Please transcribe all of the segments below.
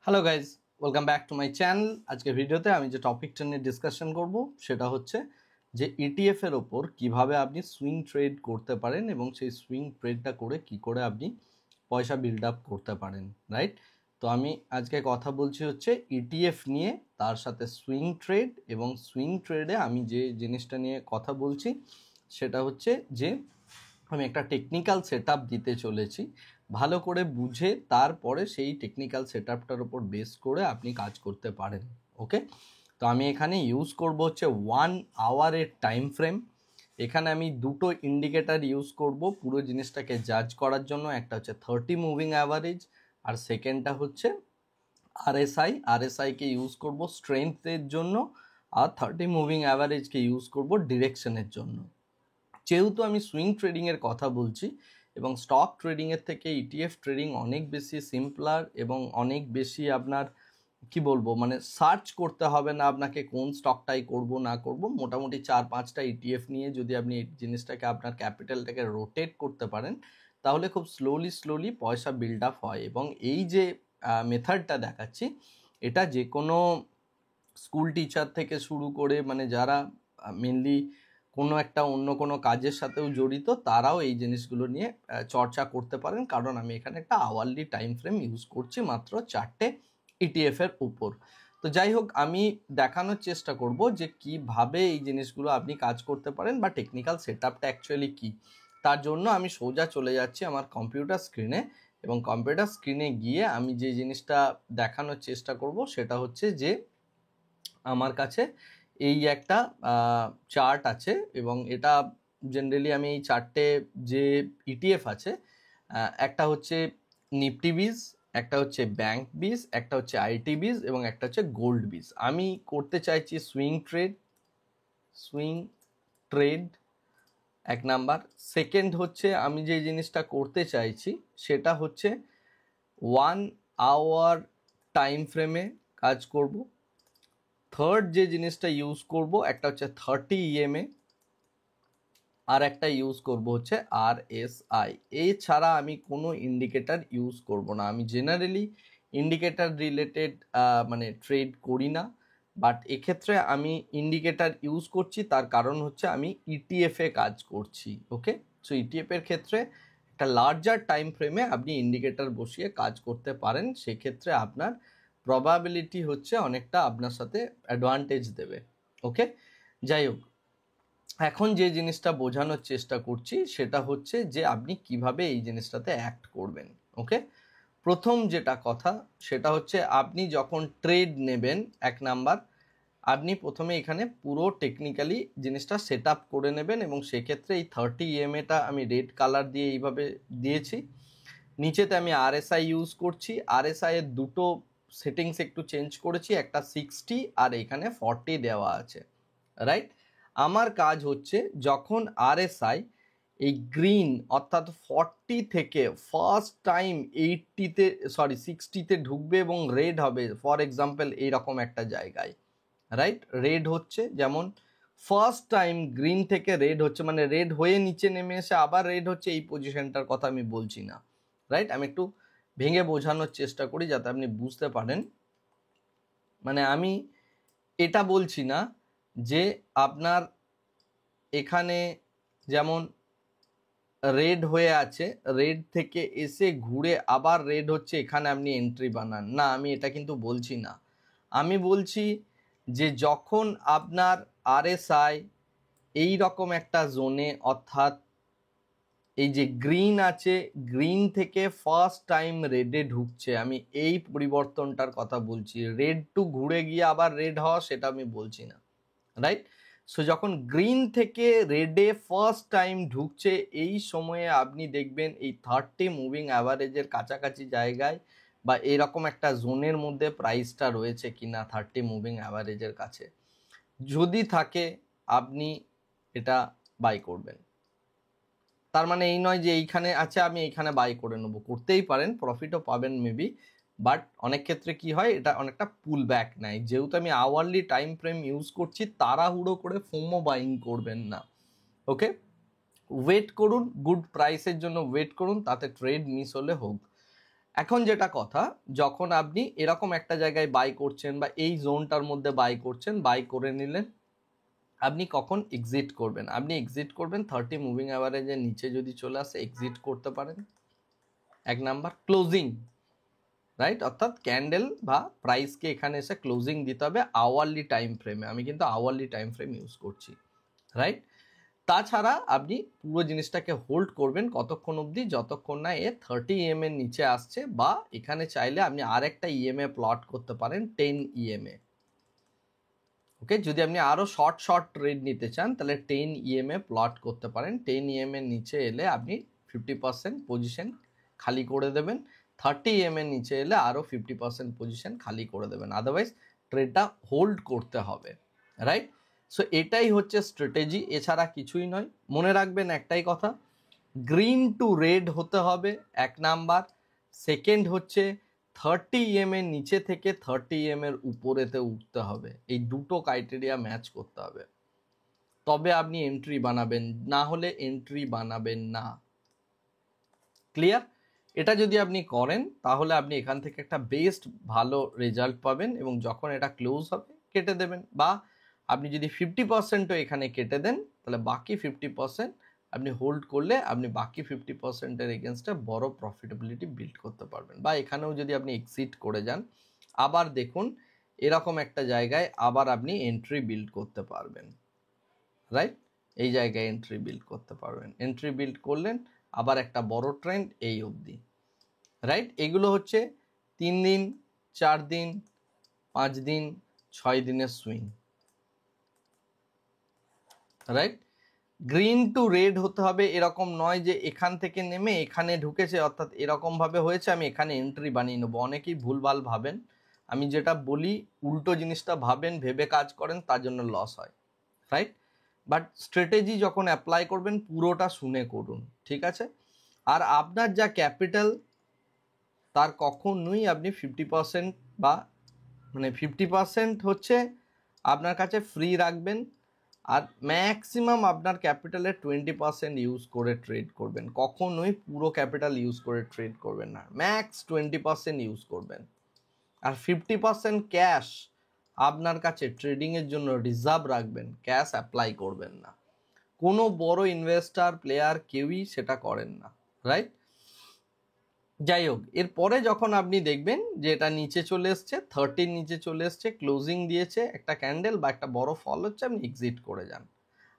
Hello guys, welcome back to my channel. আজকের ভিডিওতে আমি যে টপিকটা নিয়ে ডিসকাশন করব সেটা হচ্ছে যে ইটিএফ এর ওপর কিভাবে আপনি সুইং ট্রেড করতে পারেন এবং সেই সুইং ট্রেডটা করে কি করে আপনি পয়সা বিল্ড আপ করতে পারেন, রাইট? তো আমি আজকে কথা বলছি হচ্ছে ইটিএফ নিয়ে, তার সাথে সুইং ট্রেড, এবং সুইং ট্রেডে আমি যে জিনিসটা নিয়ে কথা বলছি সেটা হচ্ছে যে আমি একটা টেকনিক্যাল সেটআপ দিতে চলেছি। ভালো করে বুঝে তারপরে সেই টেকনিক্যাল সেটআপটার উপর বেস করে আপনি কাজ করতে পারেন। ওকে, তো আমি এখানে ইউজ করব হচ্ছে 1 আওয়ারের টাইম ফ্রেম। এখানে আমি দুটো ইন্ডিকেটার ইউজ করব পুরো জিনিসটাকে জাজ করার জন্য। একটা হচ্ছে 30 মুভিং অ্যাভারেজ, আর সেকেন্ডটা হচ্ছে আরএসআইকে ইউজ করব স্ট্রেংথের জন্য, আর 30 মুভিং অ্যাভারেজকে ইউজ করব ডিরেকশনের জন্য। যেহেতু আমি সুইং ট্রেডিংয়ের কথা বলছি এবং স্টক ট্রেডিংয়ের থেকে ইটিএফ ট্রেডিং অনেক বেশি সিম্পলার এবং অনেক বেশি আপনার কি বলবো মানে সার্চ করতে হবে না আপনাকে কোন স্টকটাই করব না করব। মোটামুটি 4-5টা ইটিএফ নিয়ে যদি আপনি এই জিনিসটাকে আপনার ক্যাপিটালটাকে রোটেট করতে পারেন তাহলে খুব স্লোলি পয়সা বিল্ড আপ হয়। এবং এই যে মেথডটা দেখাচ্ছি এটা যে কোনো স্কুল টিচার থেকে শুরু করে মানে যারা মেনলি কোনো একটা অন্য কোনো কাজের সাথেও জড়িত তারাও এই জিনিসগুলো নিয়ে চর্চা করতে পারেন, কারণ আমি এখানে একটা আওয়ারলি টাইম ফ্রেম ইউজ করছি মাত্র 4টে ইটিএফ এর উপর। তো যাই হোক, আমি দেখানোর চেষ্টা করব যে কিভাবে এই জিনিসগুলো আপনি কাজ করতে পারেন বা টেকনিক্যাল সেটআপটা অ্যাকচুয়ালি কী। তার জন্য আমি সোজা চলে যাচ্ছি আমার কম্পিউটার স্ক্রিনে, এবং কম্পিউটার স্ক্রিনে গিয়ে আমি যে জিনিসটা দেখানোর চেষ্টা করব সেটা হচ্ছে যে আমার কাছে এই একটা চার্ট আছে, এবং এটা জেনারেলি আমি এই চারটে যে ইটিএফ আছে, একটা হচ্ছে নিফটি বিজ, একটা হচ্ছে ব্যাংক বিজ, একটা হচ্ছে আইটি বিজ এবং একটা হচ্ছে গোল্ড বিজ। আমি করতে চাইছি সুইং ট্রেড এক নাম্বার। সেকেন্ড হচ্ছে আমি যে জিনিসটা করতে চাইছি সেটা হচ্ছে 1 আওয়ার টাইম ফ্রেমে কাজ করব। থার্ড যে জিনিসটা ইউজ করব একটা হচ্ছে 30 ইএমএ, আর একটা ইউজ করব হচ্ছে আরএসআই। এছাড়া আমি কোনো ইন্ডিকেটার ইউজ করব না। আমি জেনারেলি ইন্ডিকেটার রিলেটেড মানে ট্রেড করি না, বাট এক্ষেত্রে আমি ইন্ডিকেটার ইউজ করছি, তার কারণ হচ্ছে আমি ইটিএফে কাজ করছি। ওকে, সো ইটিএফের ক্ষেত্রে একটা লার্জার টাইম ফ্রেমে আপনি ইন্ডিকেটার বসিয়ে কাজ করতে পারেন, সেক্ষেত্রে আপনার প্রবাবিলিটি হচ্ছে অনেকটা আপনার সাথে অ্যাডভান্টেজ দেবে। ওকে, যাই হোক, এখন যে জিনিসটা বোঝানোর চেষ্টা করছি সেটা হচ্ছে যে আপনি কিভাবে এই জিনিসটাতে অ্যাক্ট করবেন। ওকে, প্রথম যেটা কথা সেটা হচ্ছে আপনি যখন ট্রেড নেবেন এক নাম্বার, আপনি প্রথমে এখানে পুরো টেকনিক্যালি জিনিসটা সেট আপ করে নেবেন, এবং সেক্ষেত্রে এই 30 ইএমএটা আমি রেড কালার দিয়ে এইভাবে দিয়েছি। নিচেতে আমি আরএসআই ইউজ করছি। আরএসআই এর দুটো সেটিংস একটু চেঞ্জ করেছি, একটা 60 আর এখানে 40 দেওয়া আছে, রাইট? আমার কাজ হচ্ছে যখন আরএসআই এই গ্রিন অর্থাৎ 40 থেকে ফার্স্ট টাইম 60তে ঢুকবে এবং রেড হবে, ফর এক্সাম্পল এইরকম একটা জায়গায়, রাইট? রেড হচ্ছে, যেমন ফার্স্ট টাইম গ্রিন থেকে রেড হচ্ছে মানে রেড হয়ে নিচে নেমে এসে আবার রেড হচ্ছে, এই পজিশনটার কথা আমি বলছি না, রাইট? আমি একটু ভেঙে বোঝানোর চেষ্টা করি যাতে আপনি বুঝতে পারেন। মানে আমি এটা বলছি না যে আপনার এখানে যেমন রেড হয়ে আছে, রেড থেকে এসে ঘুরে আবার রেড হচ্ছে, এখানে আপনি এন্ট্রি বানান না, আমি এটা কিন্তু বলছি না। আমি বলছি যে যখন আপনার আরএসআই এই রকম একটা জোনে, অর্থাৎ এই যে গ্রিন আছে, গ্রিন থেকে ফার্স্ট টাইম রেডে ঢুকছে, আমি এই পরিবর্তনটার কথা বলছি। রেড টু ঘুরে গিয়ে আবার রেড হওয়া সেটা আমি বলছি না, রাইট? সো যখন গ্রিন থেকে রেডে ফার্স্ট টাইম ঢুকছে এই সময়ে আপনি দেখবেন এই 30 মুভিং অ্যাভারেজের কাছাকাছি জায়গায় বা এরকম একটা জোনের মধ্যে প্রাইসটা রয়েছে কিনা 30 মুভিং অ্যাভারেজের কাছে। যদি থাকে আপনি এটা বাই করবেন। তার মানে এই নয় যে এইখানে আছে আমি এইখানে বাই করে নেবো, করতেই পারেন, প্রফিটও পাবেন মেবি, বাট অনেক ক্ষেত্রে কি হয় এটা অনেকটা পুল ব্যাক নেয়। যেহেতু আমি আওয়ারলি টাইম ফ্রেম ইউজ করছি, তাড়াহুড়ো করে ফোমো বাইং করবেন না। ওকে, ওয়েট করুন, গুড প্রাইসের জন্য ওয়েট করুন, তাতে ট্রেড মিস হলে হোক। এখন যেটা কথা, যখন আপনি এরকম একটা জায়গায় বাই করছেন বা এই জোনটার মধ্যে বাই করছেন, বাই করে নিলেন, আপনি কখন এক্সিট করবেন? আপনি এক্সিট করবেন 30 মুভিং অ্যাভারেজের নিচে যদি চলে আসে এক্সিট করতে পারেন। এক নাম্বার ক্লোজিং, রাইট, অর্থাৎ ক্যান্ডেল বা প্রাইসকে এখানে এসে ক্লোজিং দিতে হবে আওয়ারলি টাইম ফ্রেমে। আমি কিন্তু আওয়ারলি টাইম ফ্রেম ইউজ করছি, রাইট। তাছাড়া আপনি পুরো জিনিসটাকে হোল্ড করবেন কতক্ষণ অবধি, যতক্ষণ না এ 30 EM এর নিচে আসছে, বা এখানে চাইলে আপনি আরেকটা EMA প্লট করতে পারেন 10 EMA। ওকে, যদি আপনি আরও শর্ট ট্রেড নিতে চান তাহলে 10 EMA প্লট করতে পারেন। 10 EM এর নিচে এলে আপনি 50% পজিশন খালি করে দেবেন, 30 EM এর নিচে এলে আরও 50% পজিশন খালি করে দেবেন, আদারওয়াইজ ট্রেডটা হোল্ড করতে হবে, রাইট। সো এটাই হচ্ছে স্ট্র্যাটেজি, এছাড়া কিছুই নয়। মনে রাখবেন একটাই কথা, গ্রিন টু রেড হতে হবে এক নাম্বার, সেকেন্ড হচ্ছে 30 EM এর নিচে থেকে 30 EM এর উপরেতে উঠতে হবে। এই দুটো ক্রাইটেরিয়া ম্যাচ করতে হবে, তবে আপনি এন্ট্রি বানাবেন, না হলে এন্ট্রি বানাবেন না। ক্লিয়ার? এটা যদি আপনি করেন তাহলে আপনি এখান থেকে একটা বেস্ট ভালো রেজাল্ট পাবেন, এবং যখন এটা ক্লোজ হবে কেটে দেবেন, বা আপনি যদি 50%ও এখানে কেটে দেন তাহলে বাকি 50% আপনি হোল্ড করলে আপনি বাকি 50%-এর এগেনস্টে বড় প্রফিটেবিলিটি বিল্ড করতে পারবেন। বা এখানেও যদি আপনি এক্সিট করে যান, আবার দেখুন এরকম একটা জায়গায় আবার আপনি এন্ট্রি বিল্ড করতে পারবেন, রাইট। এই জায়গায় এন্ট্রি বিল্ড করতে পারবেন, এন্ট্রি বিল্ড করলেন, আবার একটা বড় ট্রেন্ড এই অবধি, রাইট। এগুলো হচ্ছে 3 দিন, 4 দিন, 5 দিন, 6 দিনের swing, right. Green to red হতে হবে, এরকম নয় যে এখান থেকে নেমে এখানে ঢুকেছে, অর্থাৎ এরকম ভাবে হয়েছে আমি এখানে এন্ট্রি বানিয়ে নেবো। অনেকেই ভুলভাল ভাবেন, আমি যেটা বলি উল্টো জিনিসটা ভাবেন, ভেবে কাজ করেন, তার জন্য লস হয়, রাইট। বাট স্ট্র্যাটেজি যখন অ্যাপ্লাই করবেন পুরোটা শুনে করুন, ঠিক আছে। আর আপনার যা ক্যাপিটাল তার কখনোই আপনি 50% বা 50% হচ্ছে আপনার কাছে ফ্রি রাখবেন, আর ম্যাক্সিমাম আপনার ক্যাপিটালের 20% ইউজ করে ট্রেড করবেন। কখনোই পুরো ক্যাপিটাল ইউজ করে ট্রেড করবেন না, ম্যাক্স 20% ইউজ করবেন। আর 50% ক্যাশ আপনার কাছে ট্রেডিংয়ের জন্য রিজার্ভ রাখবেন, ক্যাশ অ্যাপ্লাই করবেন না। কোনো বড় ইনভেস্টার প্লেয়ার কেউই সেটা করেন না, রাইট। যাই হোক, এরপরে যখন আপনি দেখবেন যে এটা নিচে চলে এসছে, 30 নিচে চলে এসছে, ক্লোজিং দিয়েছে একটা ক্যান্ডেল বা একটা বড় ফল হচ্ছে, আপনি এক্সিট করে যান।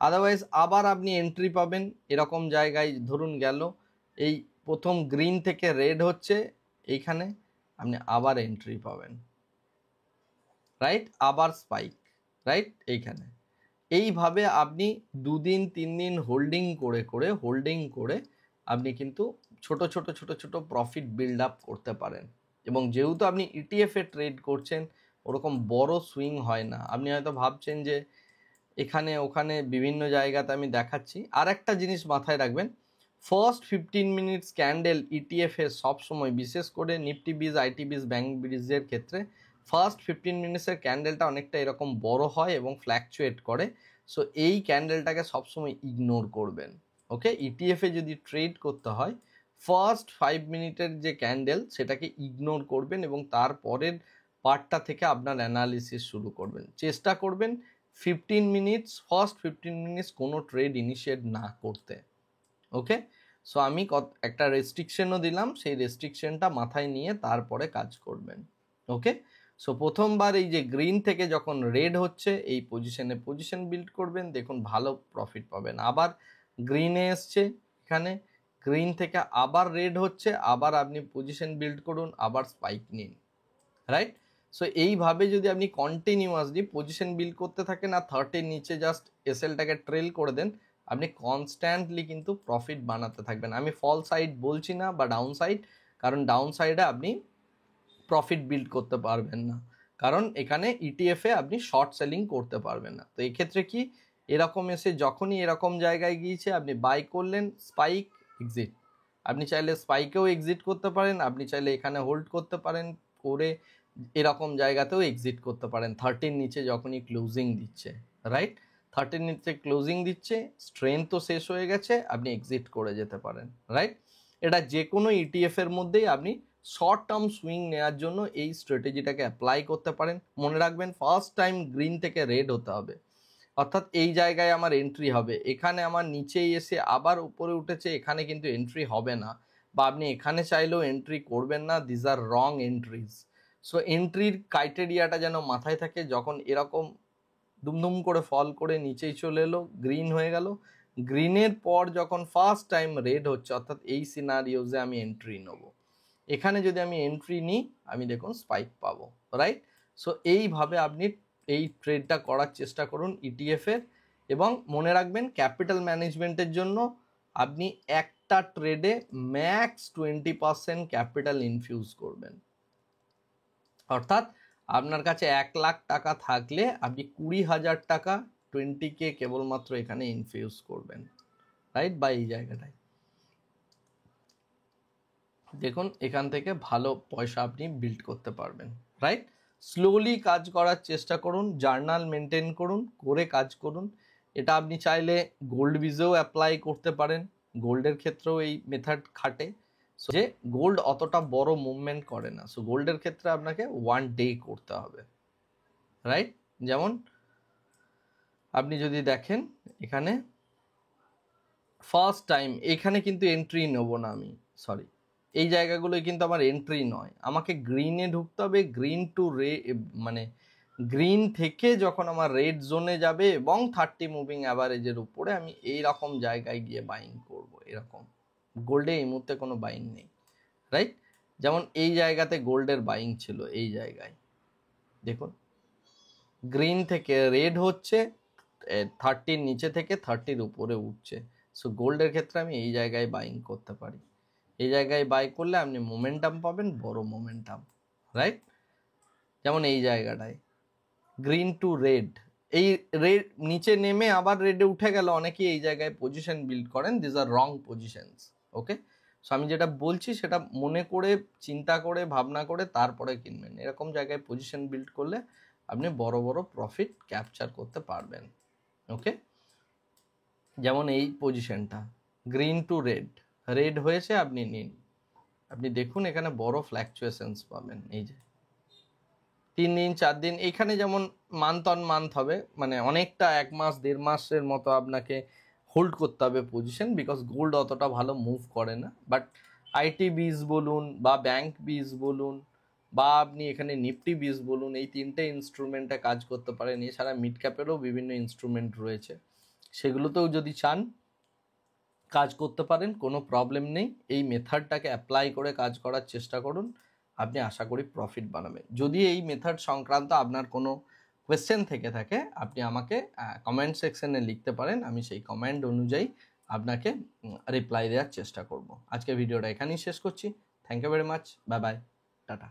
আদারওয়াইজ আবার আপনি এন্ট্রি পাবেন এরকম জায়গায়, ধরুন গেল এই প্রথম গ্রিন থেকে রেড হচ্ছে এইখানে, আপনি আবার এন্ট্রি পাবেন, রাইট, আবার স্পাইক, রাইট, এইখানে। এইভাবে আপনি 2 দিন 3 দিন হোল্ডিং করে আপনি কিন্তু ছোট ছোট প্রফিট বিল্ড আপ করতে পারেন। এবং যেহেতু আপনি ইটিএফে ট্রেড করছেন, ওরকম বড় সুইং হয় না। আপনি হয়তো ভাবছেন যে এখানে ওখানে বিভিন্ন জায়গাতে আমি দেখাচ্ছি। আর একটা জিনিস মাথায় রাখবেন, ফার্স্ট 15 মিনিটস ক্যান্ডেল ইটিএফে সবসময়, বিশেষ করে নিফটি বিজ, আইটি বিজ, ব্যাংক বিজের ক্ষেত্রে ফার্স্ট 15 মিনিটসের ক্যান্ডেলটা অনেকটা এরকম বড় হয় এবং ফ্ল্যাকচুয়েট করে। সো এই ক্যান্ডেলটাকে সবসময় ইগনোর করবেন, ওকে। ইটিএফে যদি ট্রেড করতে হয় ফার্স্ট 5 মিনিটের যে ক্যান্ডেল সেটাকে ইগনোর করবেন, এবং তারপরের পার্টটা থেকে আপনার অ্যানালিসিস শুরু করবেন। চেষ্টা করবেন 15 মিনিটস, ফার্স্ট 15 মিনিটস কোনো ট্রেড ইনিশিয়েট না করতে, ওকে। সো আমি একটা রেস্ট্রিকশনও দিলাম, সেই রেস্ট্রিকশনটা মাথায় নিয়ে তারপরে কাজ করবেন, ওকে। সো প্রথমবার এই যে গ্রিন থেকে যখন রেড হচ্ছে এই পজিশন বিল্ড করবেন, দেখুন ভালো প্রফিট পাবেন। আবার গ্রিনে এসছে, এখানে গ্রিন থেকে আবার রেড হচ্ছে, আবার আপনি পজিশন বিল্ড করুন, আবার স্পাইক নিন, রাইট। সো এইভাবে যদি আপনি কন্টিনিউয়াসলি পজিশন বিল্ড করতে থাকেন আর 30 নিচে জাস্ট এসএলটাকে ট্রেল করে দেন, আপনি কনস্ট্যান্টলি কিন্তু প্রফিট বানাতে থাকবেন। আমি ফল সাইড বলছি না বা ডাউন সাইড, কারণ ডাউন সাইডে আপনি প্রফিট বিল্ড করতে পারবেন না, কারণ এখানে ইটিএফে আপনি শর্ট সেলিং করতে পারবেন না। তো এক্ষেত্রে কি, এরকম এসে যখনই এরকম জায়গায় গিয়েছে আপনি বাই করলেন, স্পাইক, এক্সিট। আপনি চাইলে স্পাইকেও এক্সিট করতে পারেন, আপনি চাইলে এখানে হোল্ড করতে পারেন, করে এরকম জায়গাতেও এক্সিট করতে পারেন 30 নিচে যখনই ক্লোজিং দিচ্ছে, রাইট। 30 নিচে ক্লোজিং দিচ্ছে, স্ট্রেংথ তো শেষ হয়ে গেছে, আপনি এক্সিট করে যেতে পারেন, রাইট। এটা যে কোনো ইটিএফ এর মধ্যেই আপনি শর্ট টার্ম সুইং নেওয়ার জন্য এই স্ট্র্যাটেজিটাকে অ্যাপ্লাই করতে পারেন। মনে রাখবেন ফার্স্ট টাইম গ্রিন থেকে রেড হতে হবে, অর্থাৎ এই জায়গায় আমার এন্ট্রি হবে, এখানে আমার নিচেই এসে আবার উপরে উঠেছে, এখানে কিন্তু এন্ট্রি হবে না, বা আপনি এখানে চাইলেও এন্ট্রি করবেন না, these are wrong entries. So এন্ট্রির ক্রাইটেরিয়াটা যেন মাথায় থাকে, যখন এরকম দুমদুম করে ফল করে নিচেই চলে এলো, গ্রিন হয়ে গেল, গ্রিনের পর যখন ফার্স্ট টাইম রেড হচ্ছে, অর্থাৎ এই সিনারিওজে আমি এন্ট্রি নেব। এখানে যদি আমি এন্ট্রি নিই, আমি দেখুন স্পাইক পাবো, রাইট? সো এইভাবে আপনি এই ট্রেডটা করার চেষ্টা করুন ইটিএফ এর। এবং মনে রাখবেন ক্যাপিটাল ম্যানেজমেন্টের জন্য আপনি একটা ট্রেডে ম্যাক্স 20% ক্যাপিটাল ইনফিউজ করবেন। অর্থাৎ আপনার কাছে 1,00,000 টাকা থাকলে আপনি 20,000 টাকা 20K কেবলমাত্র এখানে ইনফিউজ করবেন, রাইট? বা এই জায়গাটায় দেখুন এখান থেকে ভালো পয়সা আপনি বিল্ড করতে পারবেন, রাইট? স্লোলি কাজ করার চেষ্টা করুন, জার্নাল মেনটেন করুন, করে কাজ করুন। এটা আপনি চাইলে গোল্ড বিজেও অ্যাপ্লাই করতে পারেন, গোল্ডের ক্ষেত্রেও এই মেথড খাটে। সো যে গোল্ড অতটা বড় মুভমেন্ট করে না, সো গোল্ডের ক্ষেত্রে আপনাকে 1 ডে করতে হবে, রাইট? যেমন আপনি যদি দেখেন এখানে ফার্স্ট টাইম, এখানে কিন্তু এন্ট্রি নেব না আমি, সরি, এই জায়গাগুলোই কিন্তু আমার এন্ট্রি নয়, আমাকে গ্রিনে ঢুকতে হবে। গ্রিন টু মানে গ্রিন থেকে যখন আমার রেড জোনে যাবে এবং 30 মুভিং অ্যাভারেজের উপরে, আমি এই রকম জায়গায় গিয়ে বাইং করব। এরকম গোল্ডে এই মুহূর্তে কোনো বাইং নেই, রাইট? যেমন এই জায়গাতে গোল্ডের বাইং ছিল, এই জায়গায় দেখুন গ্রিন থেকে রেড হচ্ছে, 30 নিচে থেকে 30 উপরে উঠছে। সো গোল্ডের ক্ষেত্রে আমি এই জায়গায় বাইং করতে পারি, এই জায়গায় বাই করলে আপনি মোমেন্টাম পাবেন, বড় মোমেন্টাম, রাইট? যেমন এই জায়গাটায় গ্রিন টু রেড, এই রেড নিচে নেমে আবার রেডে উঠে গেল, অনেকেই এই জায়গায় পজিশন বিল্ড করেন, this are wrong positions. Okay, so আমি যেটা বলছি সেটা মনে করে, চিন্তা করে, ভাবনা করে তারপরে কিনবেন। এরকম জায়গায় পজিশন বিল্ড করলে আপনি বড় বড় প্রফিট ক্যাপচার করতে পারবেন। ওকে, যেমন এই পজিশনটা গ্রিন টু রেড, রেড হয়েছে, আপনি নিন। আপনি দেখুন এখানে বড় ফ্ল্যাকচুয়েশনস পাবেন, এই যে 3 দিন 4 দিন, এখানে যেমন মান্থ অন মান্থ হবে, মানে অনেকটা 1 মাস 1.5 মাসের মতো আপনাকে হোল্ড করতে হবে পজিশন, বিকজ গোল্ড অতটা ভালো মুভ করে না। বাট আইটি বিজ বলুন বা ব্যাংক বিজ বলুন বা আপনি এখানে নিফটি বিজ বলুন, এই 3টে ইনস্ট্রুমেন্টে কাজ করতে পারেন। এছাড়া মিড ক্যাপেরও বিভিন্ন ইনস্ট্রুমেন্ট রয়েছে, সেগুলোতেও যদি চান কাজ করতে পারেন, কোনো প্রবলেম নেই। এই মেথডটাকে অ্যাপ্লাই করে কাজ করার চেষ্টা করুন, আপনি আশা করি প্রফিট বানাবেন। যদি এই মেথড সংক্রান্ত আপনার কোনো কোয়েশ্চেন থেকে থাকে, আপনি আমাকে কমেন্ট সেকশনে লিখতে পারেন, আমি সেই কমেন্ট অনুযায়ী আপনাকে রিপ্লাই দেওয়ার চেষ্টা করব। আজকে ভিডিওটা এখানেই শেষ করছি। Thank you very much, bye bye, tata.